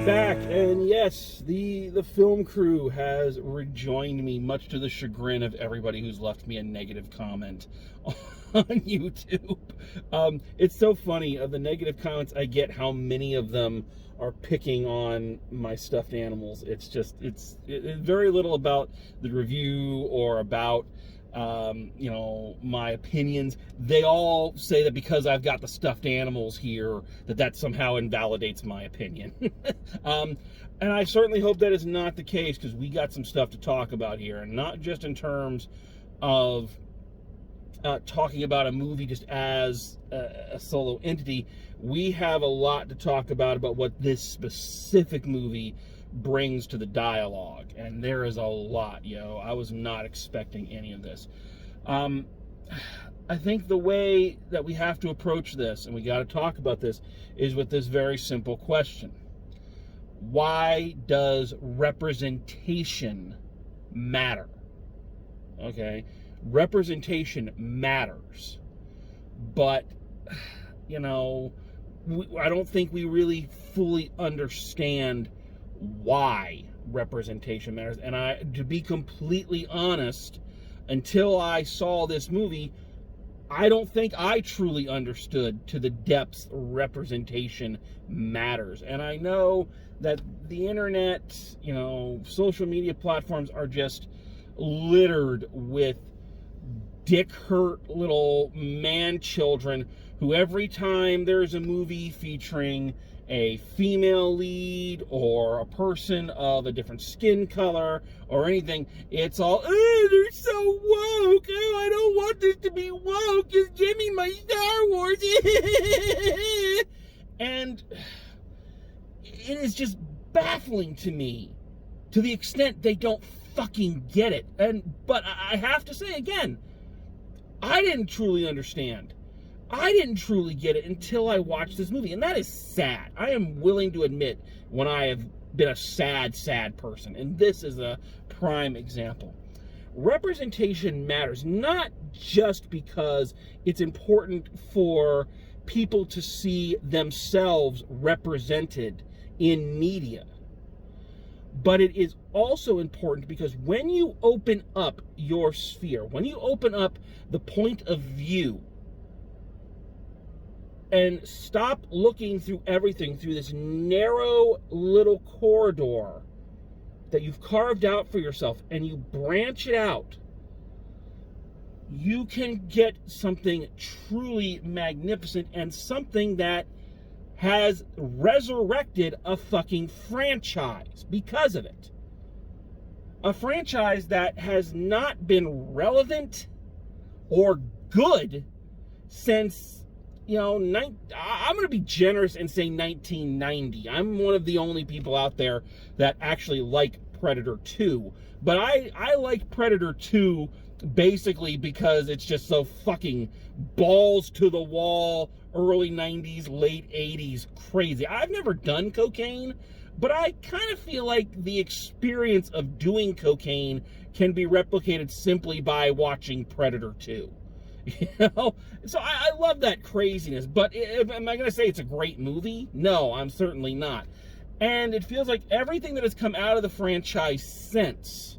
Back, and yes, the film crew has rejoined me, much to the chagrin of everybody who's left me a negative comment on YouTube. It's so funny, of the negative comments I get, how many of them are picking on my stuffed animals. It's just, it's very little about the review or about my opinions. They all say that because I've got the stuffed animals here, that somehow invalidates my opinion. And I certainly hope that is not the case, because we got some stuff to talk about here, and not just in terms of talking about a movie just as a solo entity. We have a lot to talk about what this specific movie brings to the dialogue, and there is a lot, I was not expecting any of this. I think the way that we have to approach this, and we got to talk about this, is with this very simple question: why does representation matter? Okay, representation matters, but I don't think we really fully understand why representation matters. And to be completely honest, until I saw this movie, I don't think I truly understood to the depths representation matters. And I know that the internet, social media platforms are just littered with dick hurt little man children who, every time there's a movie featuring a female lead or a person of a different skin color or anything, it's all, oh, they're so woke. Oh, I don't want this to be woke. Just give me my Star Wars. And it is just baffling to me, to the extent they don't fucking get it. But I have to say again, I didn't truly understand. I didn't truly get it until I watched this movie, and that is sad. I am willing to admit when I have been a sad, sad person, and this is a prime example. Representation matters, not just because it's important for people to see themselves represented in media, but it is also important because when you open up your sphere, when you open up the point of view, and stop looking through everything through this narrow little corridor that you've carved out for yourself, and you branch it out, you can get something truly magnificent, and something that has resurrected a fucking franchise because of it. A franchise that has not been relevant or good since, I'm going to be generous and say 1990. I'm one of the only people out there that actually like Predator 2. But I like Predator 2 basically because it's just so fucking balls to the wall, early 90s, late 80s crazy. I've never done cocaine, but I kind of feel like the experience of doing cocaine can be replicated simply by watching Predator 2. So I love that craziness, but am I going to say it's a great movie? No, I'm certainly not. And it feels like everything that has come out of the franchise since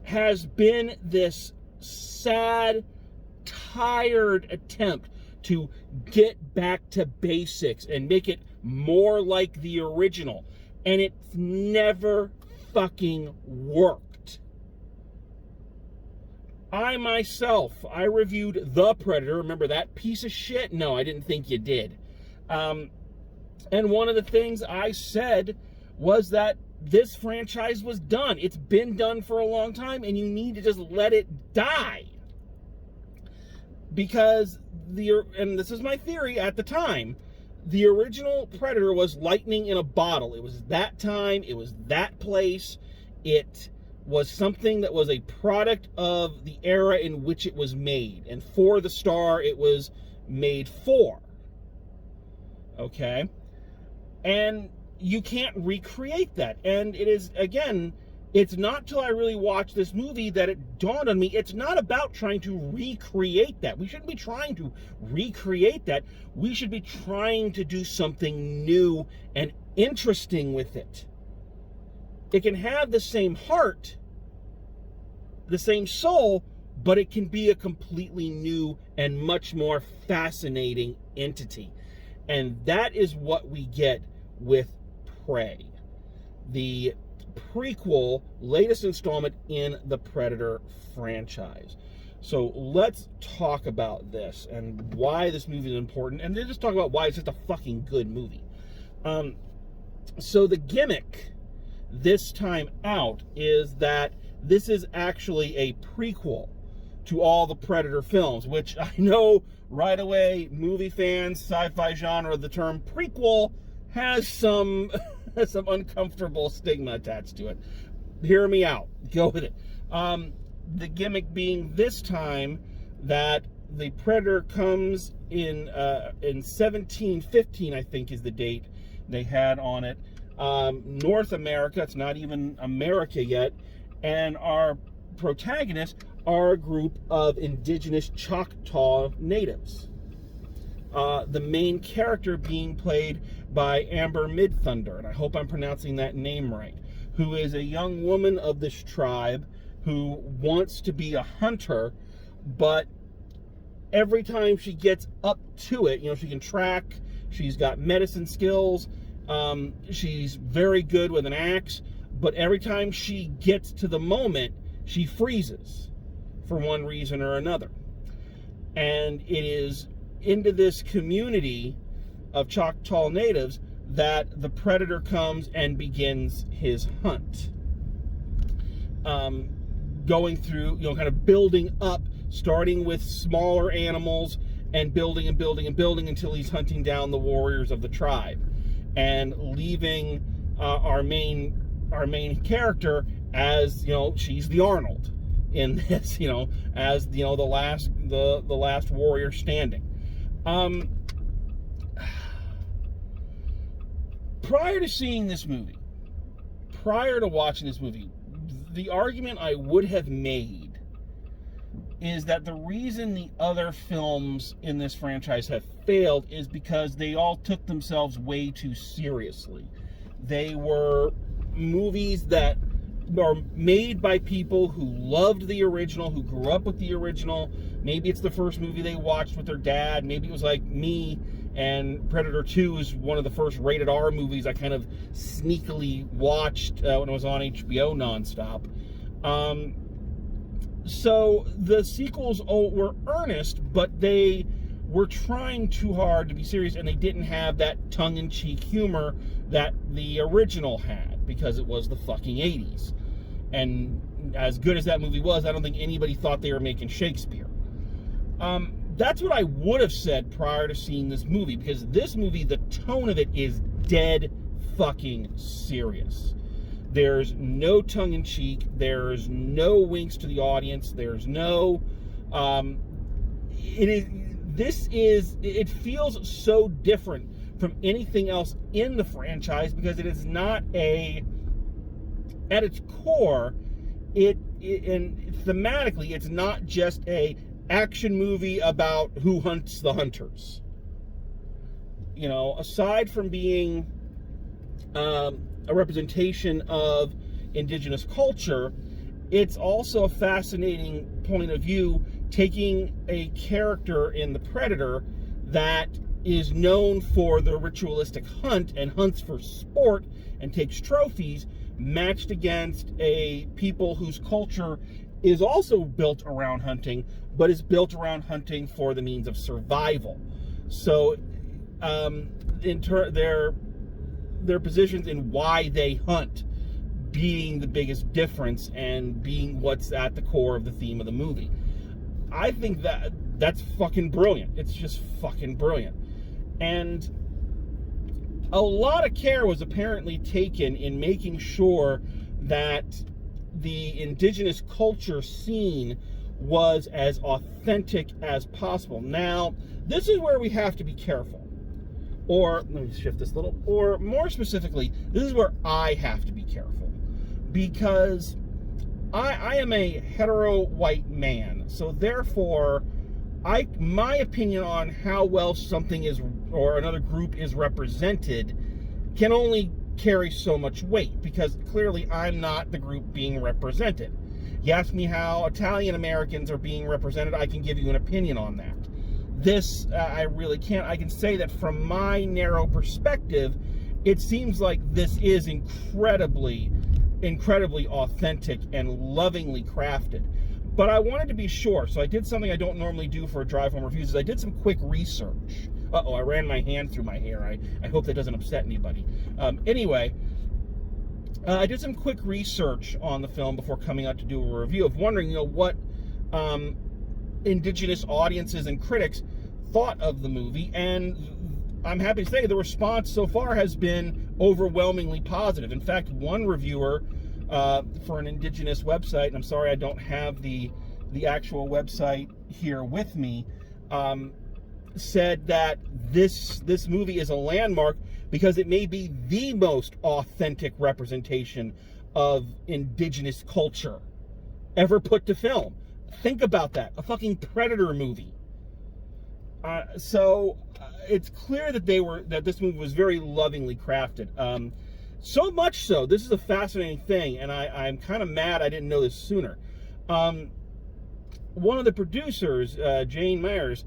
has been this sad, tired attempt to get back to basics and make it more like the original. And it's never fucking worked. I reviewed The Predator. Remember that piece of shit? No, I didn't think you did. And one of the things I said was that this franchise was done. It's been done for a long time, and you need to just let it die. Because and this is my theory at the time, the original Predator was lightning in a bottle. It was that time, it was that place, it was something that was a product of the era in which it was made. And for the star it was made for. Okay? And you can't recreate that. And it is, again, it's not till I really watched this movie that it dawned on me, it's not about trying to recreate that. We shouldn't be trying to recreate that. We should be trying to do something new and interesting with it. It can have the same heart, the same soul, but it can be a completely new and much more fascinating entity. And that is what we get with Prey, the prequel, latest installment in the Predator franchise. So let's talk about this and why this movie is important, and then just talk about why it's just a fucking good movie. So the gimmick this time out is that this is actually a prequel to all the Predator films, which I know right away, movie fans, sci-fi genre, the term prequel has some uncomfortable stigma attached to it. Hear me out. Go with it. The gimmick being this time that the Predator comes in 1715, I think is the date they had on it. North America, it's not even America yet, and our protagonists are a group of indigenous Choctaw natives. The main character being played by Amber Midthunder, and I hope I'm pronouncing that name right, who is a young woman of this tribe who wants to be a hunter, but every time she gets up to it, she can track, she's got medicine skills, she's very good with an axe, but every time she gets to the moment, she freezes for one reason or another. And it is into this community of Choctaw natives that the Predator comes and begins his hunt. Going through, kind of building up, starting with smaller animals and building and building and building until he's hunting down the warriors of the tribe, and leaving our main character as, she's the Arnold in this, as the last warrior standing. Prior to seeing this movie, prior to watching this movie, the argument I would have made is that the reason the other films in this franchise have failed is because they all took themselves way too seriously. They were movies that are made by people who loved the original, who grew up with the original. Maybe it's the first movie they watched with their dad. Maybe it was like me, and Predator 2 is one of the first rated R movies I kind of sneakily watched when it was on HBO nonstop. So the sequels were earnest, but they were trying too hard to be serious, and they didn't have that tongue-in-cheek humor that the original had, because it was the fucking 80s. And as good as that movie was, I don't think anybody thought they were making Shakespeare. That's what I would have said prior to seeing this movie, because this movie, the tone of it is dead fucking serious. There's no tongue-in-cheek. There's no winks to the audience. There's no... It feels so different from anything else in the franchise, because it is not at its core, and thematically, it's not just a action movie about who hunts the hunters. Aside from being a representation of indigenous culture, it's also a fascinating point of view, taking a character in the Predator that is known for the ritualistic hunt and hunts for sport and takes trophies, matched against a people whose culture is also built around hunting, but is built around hunting for the means of survival. So their positions in why they hunt being the biggest difference, and being what's at the core of the theme of the movie. I think that's fucking brilliant. It's just fucking brilliant. And a lot of care was apparently taken in making sure that the indigenous culture scene was as authentic as possible. Now, this is where we have to be careful. Or, let me shift this a little, or more specifically, this is where I have to be careful. Because I am a hetero white man, so therefore, my opinion on how well something is, or another group is represented, can only carry so much weight, because clearly I'm not the group being represented. You ask me how Italian Americans are being represented, I can give you an opinion on that. This, I really can't. I can say that from my narrow perspective, it seems like this is incredibly authentic and lovingly crafted. But I wanted to be sure, so I did something I don't normally do for drive home reviews. Is I did some quick research. Uh-oh, I ran my hand through my hair. I hope that doesn't upset anybody. Anyway, I did some quick research on the film before coming out to do a review, of wondering, what indigenous audiences and critics thought of the movie, and I'm happy to say the response so far has been overwhelmingly positive. In fact, one reviewer for an indigenous website, and I'm sorry I don't have the actual website here with me, said that this movie is a landmark because it may be the most authentic representation of indigenous culture ever put to film. Think about that. A fucking Predator movie. So it's clear that this movie was very lovingly crafted. So much so, this is a fascinating thing, and I'm kind of mad I didn't know this sooner. One of the producers, Jane Myers,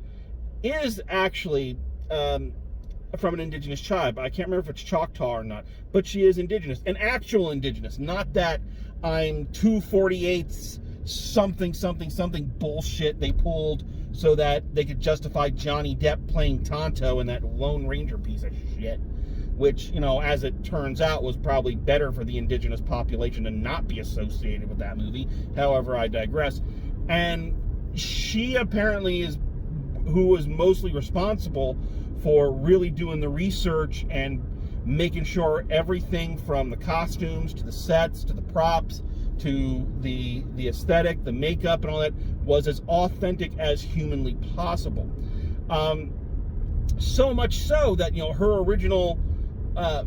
is actually from an indigenous tribe. I can't remember if it's Choctaw or not, but she is indigenous, an actual indigenous, not that I'm 2/48 something bullshit they pulled so that they could justify Johnny Depp playing Tonto in that Lone Ranger piece of shit, which, as it turns out, was probably better for the indigenous population to not be associated with that movie. However, I digress. And she apparently is who was mostly responsible for really doing the research and making sure everything from the costumes to the sets to the props to the aesthetic, the makeup, and all that was as authentic as humanly possible. So much so that her original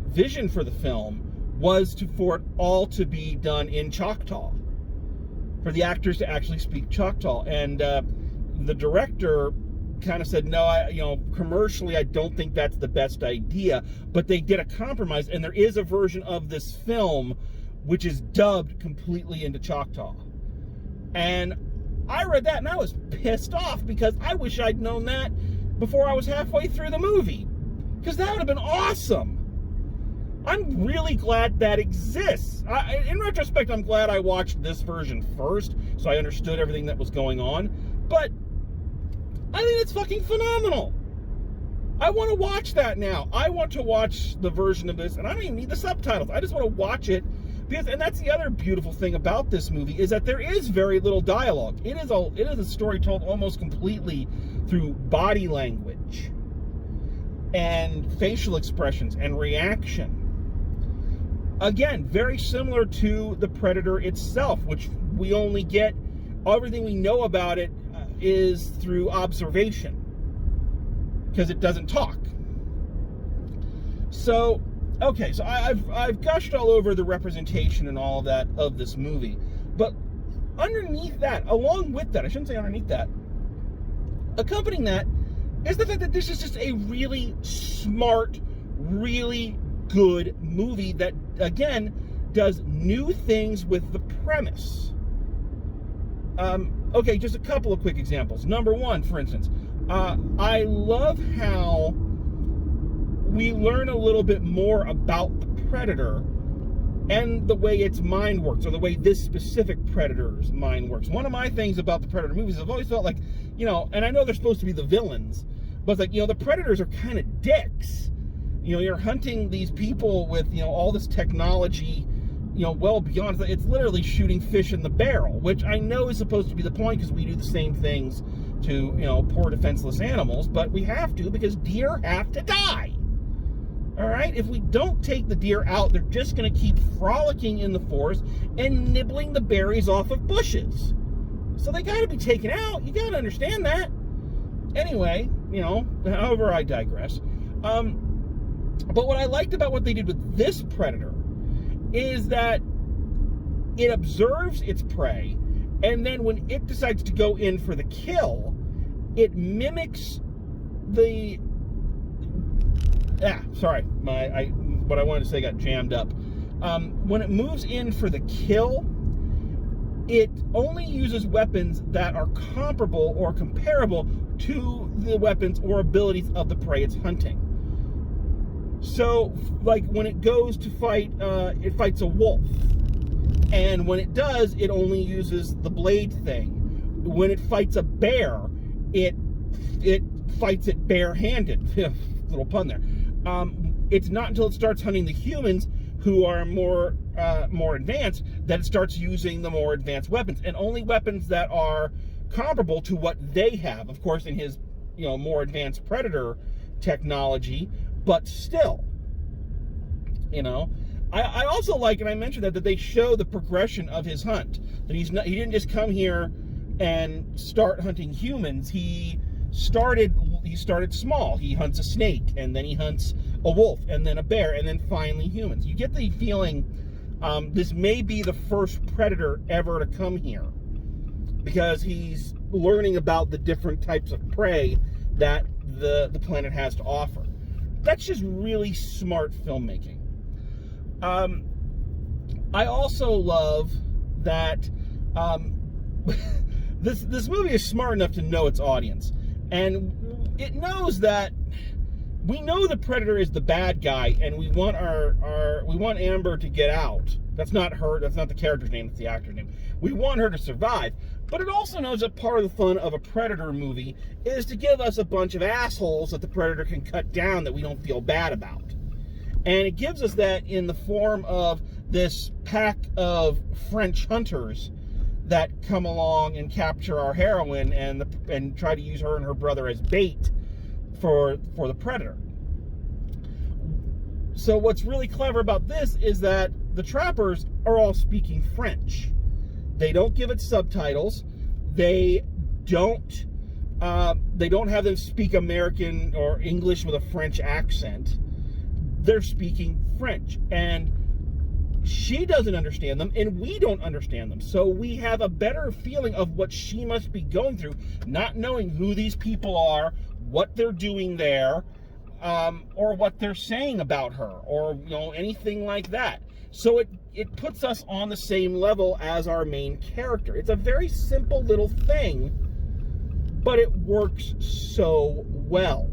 vision for the film was for it all to be done in Choctaw, for the actors to actually speak Choctaw. And the director kind of said, no, commercially, I don't think that's the best idea. But they did a compromise, and there is a version of this film which is dubbed completely into Choctaw. And I read that and I was pissed off, because I wish I'd known that before I was halfway through the movie, because that would have been awesome. I'm really glad that exists. In retrospect, I'm glad I watched this version first, so I understood everything that was going on. But I think it's fucking phenomenal. I want to watch that now. I want to watch the version of this, and I don't even need the subtitles. I just want to watch it. And that's the other beautiful thing about this movie, is that there is very little dialogue. It is a story told almost completely through body language and facial expressions and reaction. Again, very similar to the Predator itself, which we only get, everything we know about it is through observation, because it doesn't talk. So, okay, so I've gushed all over the representation and all of that of this movie, but underneath that, along with that, I shouldn't say underneath that, accompanying that is the fact that this is just a really smart, really good movie that, again, does new things with the premise. Okay, just a couple of quick examples. Number one, for instance, I love how we learn a little bit more about the Predator and the way its mind works, or the way this specific Predator's mind works. One of my things about the Predator movies, I've always felt like, and I know they're supposed to be the villains, but it's like, the Predators are kind of dicks. You're hunting these people with, all this technology, well beyond, it's literally shooting fish in the barrel, which I know is supposed to be the point, because we do the same things to, poor defenseless animals, but we have to, because deer have to die. All right? If we don't take the deer out, they're just going to keep frolicking in the forest and nibbling the berries off of bushes. So they got to be taken out. You got to understand that. Anyway, however, I digress. But what I liked about what they did with this Predator is that it observes its prey, and then when it decides to go in for the kill, it mimics the... what I wanted to say got jammed up. When it moves in for the kill, it only uses weapons that are comparable or comparable to the weapons or abilities of the prey it's hunting. So, like, when it goes to fight, it fights a wolf. And when it does, it only uses the blade thing. When it fights a bear, it fights it barehanded. Little pun there. It's not until it starts hunting the humans, who are more advanced, that it starts using the more advanced weapons, and only weapons that are comparable to what they have. Of course, in his more advanced predator technology, but still, I also like, and I mentioned that they show the progression of his hunt. That he didn't just come here and start hunting humans. He started small. He hunts a snake, and then he hunts a wolf, and then a bear, and then finally humans. You get the feeling this may be the first predator ever to come here, because he's learning about the different types of prey that the planet has to offer. That's just really smart filmmaking. I also love that this movie is smart enough to know its audience, and it knows that we know the Predator is the bad guy, and we want we want Amber to get out. That's not her. That's not the character's name. It's the actor's name. We want her to survive. But it also knows that part of the fun of a Predator movie is to give us a bunch of assholes that the Predator can cut down that we don't feel bad about. And it gives us that in the form of this pack of French hunters that come along and capture our heroine and try to use her and her brother as bait for the Predator. So what's really clever about this is that the trappers are all speaking French. They don't give it subtitles. They don't have them speak American or English with a French accent. They're speaking French, and she doesn't understand them, and we don't understand them. So we have a better feeling of what she must be going through, not knowing who these people are, what they're doing there, or what they're saying about her, or anything like that. So it puts us on the same level as our main character. It's a very simple little thing, but it works so well.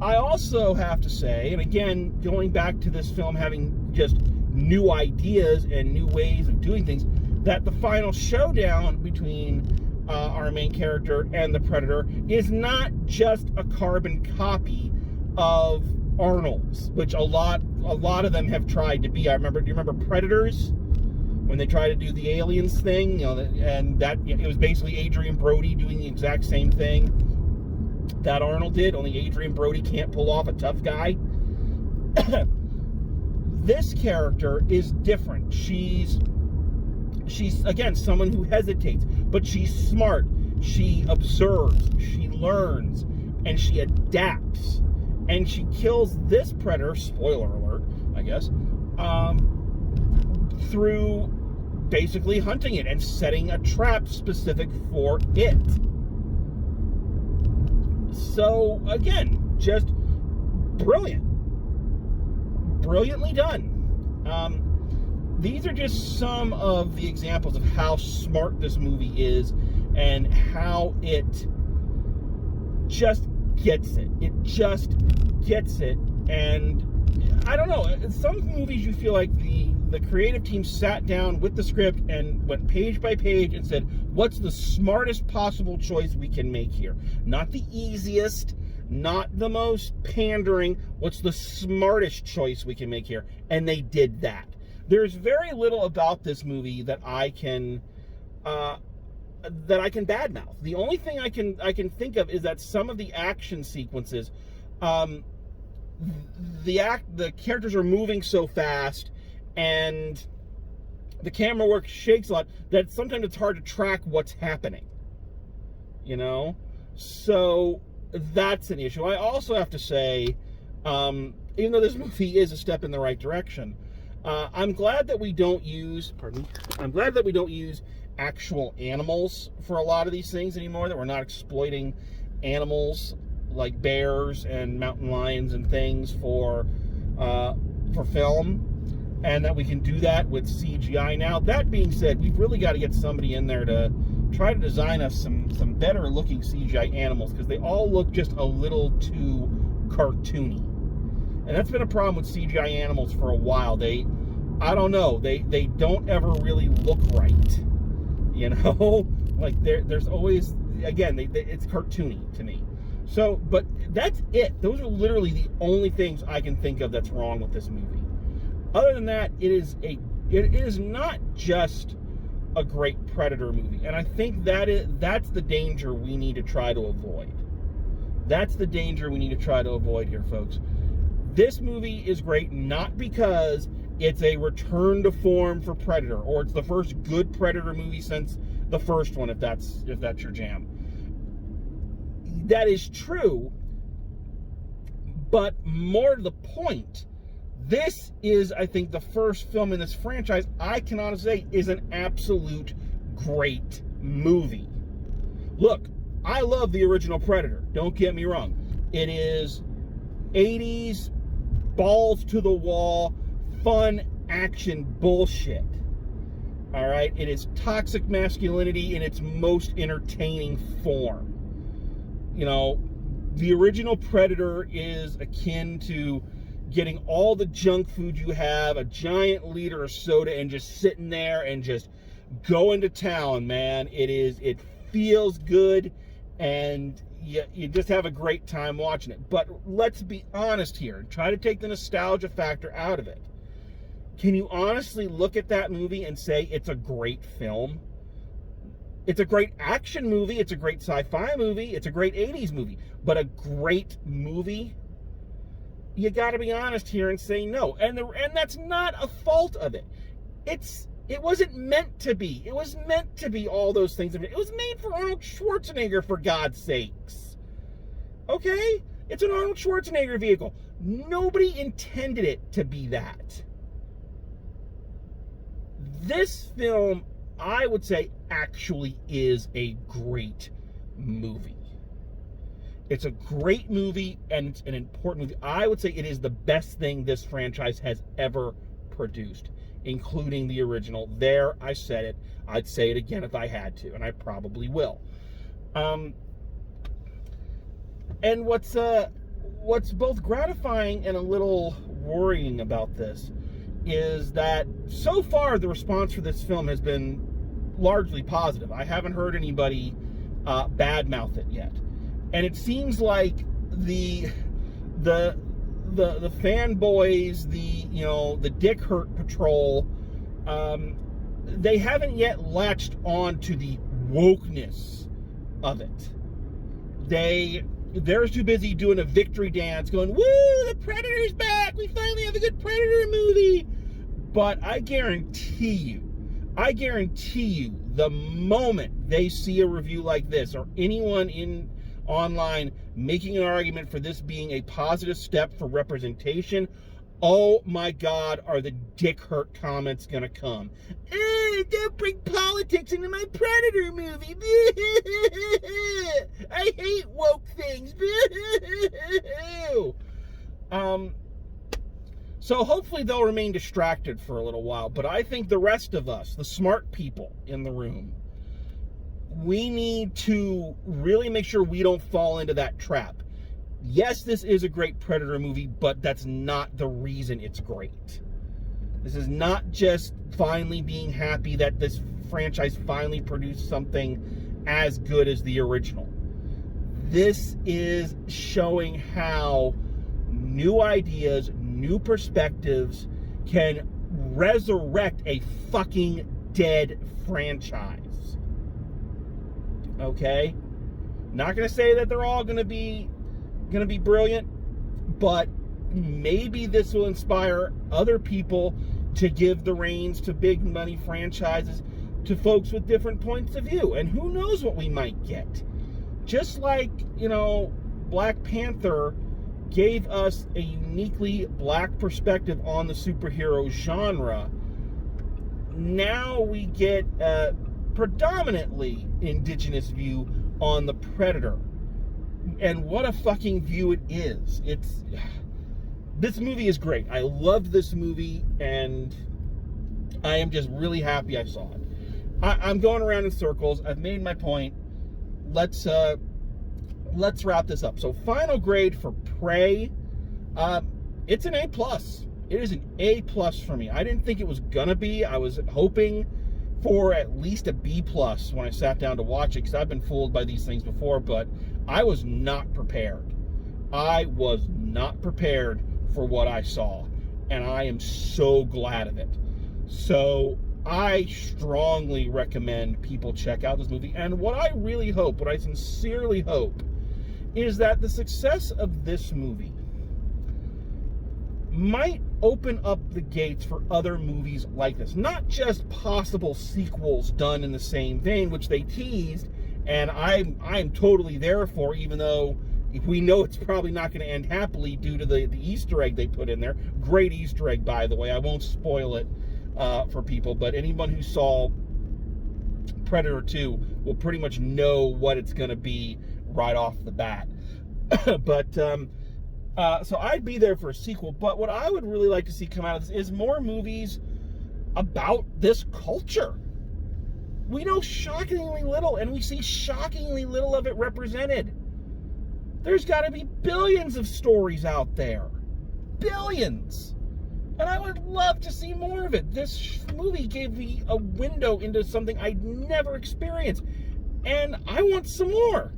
I also have to say, and again, going back to this film having just new ideas and new ways of doing things, that the final showdown between our main character and the Predator is not just a carbon copy of Arnold's, which a lot of them have tried to be. Do you remember Predators? When they tried to do the aliens thing, and that it was basically Adrian Brody doing the exact same thing that Arnold did, only Adrian Brody can't pull off a tough guy. This character is different. She's again someone who hesitates, but she's smart. She observes, she learns, and she adapts. And she kills this Predator, spoiler alert, I guess, through basically hunting it and setting a trap specific for it. So, again, just brilliant. Brilliantly done. These are just some of the examples of how smart this movie is and how it just gets it. It just gets it. And I don't know, in some movies you feel like the creative team sat down with the script and went page by page and said, what's the smartest possible choice we can make here? Not the easiest, not the most pandering, what's the smartest choice we can make here? And they did that. There's very little about this movie that I can badmouth. The only thing I can think of is that some of the action sequences, the characters are moving so fast and the camera work shakes a lot that sometimes it's hard to track what's happening. So that's an issue. I also have to say, even though this movie is a step in the right direction, I'm glad that we don't use, I'm glad that we don't use actual animals for a lot of these things anymore, that we're not exploiting animals like bears and mountain lions and things for for film, and that we can do that with CGI. Now, that being said, we've really got to get somebody in there to try to design us some better looking CGI animals, because they all look just a little too cartoony. And that's been a problem with CGI animals for a while. I don't know, they don't ever really look right. You know, like there's always, again, it's cartoony to me. So, but that's it. Those are literally the only things I can think of that's wrong with this movie. Other than that, it is not just a great Predator movie, and I think that's the danger we need to try to avoid. That's the danger we need to try to avoid here, folks. This movie is great not because it's a return to form for Predator, or it's the first good Predator movie since the first one, if that's your jam. That is true, but more to the point, this is, I think, the first film in this franchise I can honestly say is an absolute great movie. Look, I love the original Predator, don't get me wrong. It is 80s, balls to the wall, fun action bullshit. All right, it is toxic masculinity in its most entertaining form. You know, the original Predator is akin to getting all the junk food you have, a giant liter of soda, and just sitting there and just going to town, man. It feels good, and you just have a great time watching it. But let's be honest here and try to take the nostalgia factor out of it. Can you honestly look at that movie and say it's a great film? It's a great action movie, it's a great sci-fi movie, it's a great 80s movie, but a great movie? You got to be honest here and say no. And that's not a fault of it. It wasn't meant to be. It was meant to be all those things. It was made for Arnold Schwarzenegger, for God's sakes. Okay? It's an Arnold Schwarzenegger vehicle. Nobody intended it to be that. This film, I would say, actually is a great movie. It's a great movie, and it's an important movie. I would say it is the best thing this franchise has ever produced, including the original. There, I said it. I'd say it again if I had to, and I probably will. And what's both gratifying and a little worrying about this is that so far the response for this film has been largely positive. I haven't heard anybody badmouth it yet. And it seems like the fanboys, the Dick Hurt Patrol, they haven't yet latched on to the wokeness of it. They're too busy doing a victory dance, going, "Woo, the Predator's back! We finally have a good Predator movie!" But I guarantee you, the moment they see a review like this, or anyone online making an argument for this being a positive step for representation, oh my God, are the Dick Hurt comments gonna come? Don't bring politics into my Predator movie. I hate woke things. So hopefully they'll remain distracted for a little while, but I think the rest of us, the smart people in the room, we need to really make sure we don't fall into that trap. Yes, this is a great Predator movie, but that's not the reason it's great. This is not just finally being happy that this franchise finally produced something as good as the original. This is showing how new ideas, new perspectives can resurrect a fucking dead franchise. Okay? Not going to say that they're all going to be brilliant, but maybe this will inspire other people to give the reins to big money franchises to folks with different points of view. And who knows what we might get. Just like, Black Panther gave us a uniquely black perspective on the superhero genre. Now we get a predominantly indigenous view on the Predator. And what a fucking view it is. This movie is great. I loved this movie, and I am just really happy I saw it. I'm going around in circles. I've made my point. Let's wrap this up. So, final grade for Prey. It's an A+. It is an A+ for me. I didn't think it was gonna be. I was hoping for at least a B+ when I sat down to watch it, because I've been fooled by these things before, but I was not prepared. I was not prepared for what I saw, and I am so glad of it. So I strongly recommend people check out this movie. And what I really hope, what I sincerely hope, is that the success of this movie might open up the gates for other movies like this. Not just possible sequels done in the same vein, which they teased, and I'm totally there for, even though we know it's probably not going to end happily due to the Easter egg they put in there. Great Easter egg, by the way. I won't spoil it for people, but anyone who saw Predator 2 will pretty much know what it's going to be right off the bat. But so I'd be there for a sequel, but what I would really like to see come out of this is more movies about this culture. We know shockingly little, and we see shockingly little of it represented. There's got to be billions of stories out there. Billions! And I would love to see more of it. This movie gave me a window into something I'd never experienced, and I want some more.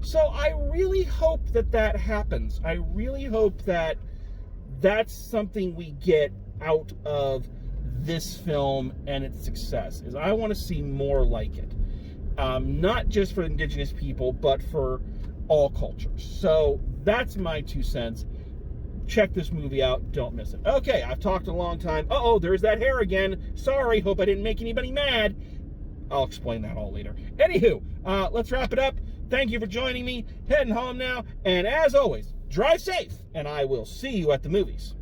So I really hope that that happens. I really hope that that's something we get out of this film and its success. Is I want to see more like it. Not just for indigenous people, but for all cultures. So that's my 2 cents. Check this movie out. Don't miss it. Okay, I've talked a long time. Uh-oh, there's that hair again. Sorry, hope I didn't make anybody mad. I'll explain that all later. Anywho, let's wrap it up. Thank you for joining me. Heading home now. And as always, drive safe, and I will see you at the movies.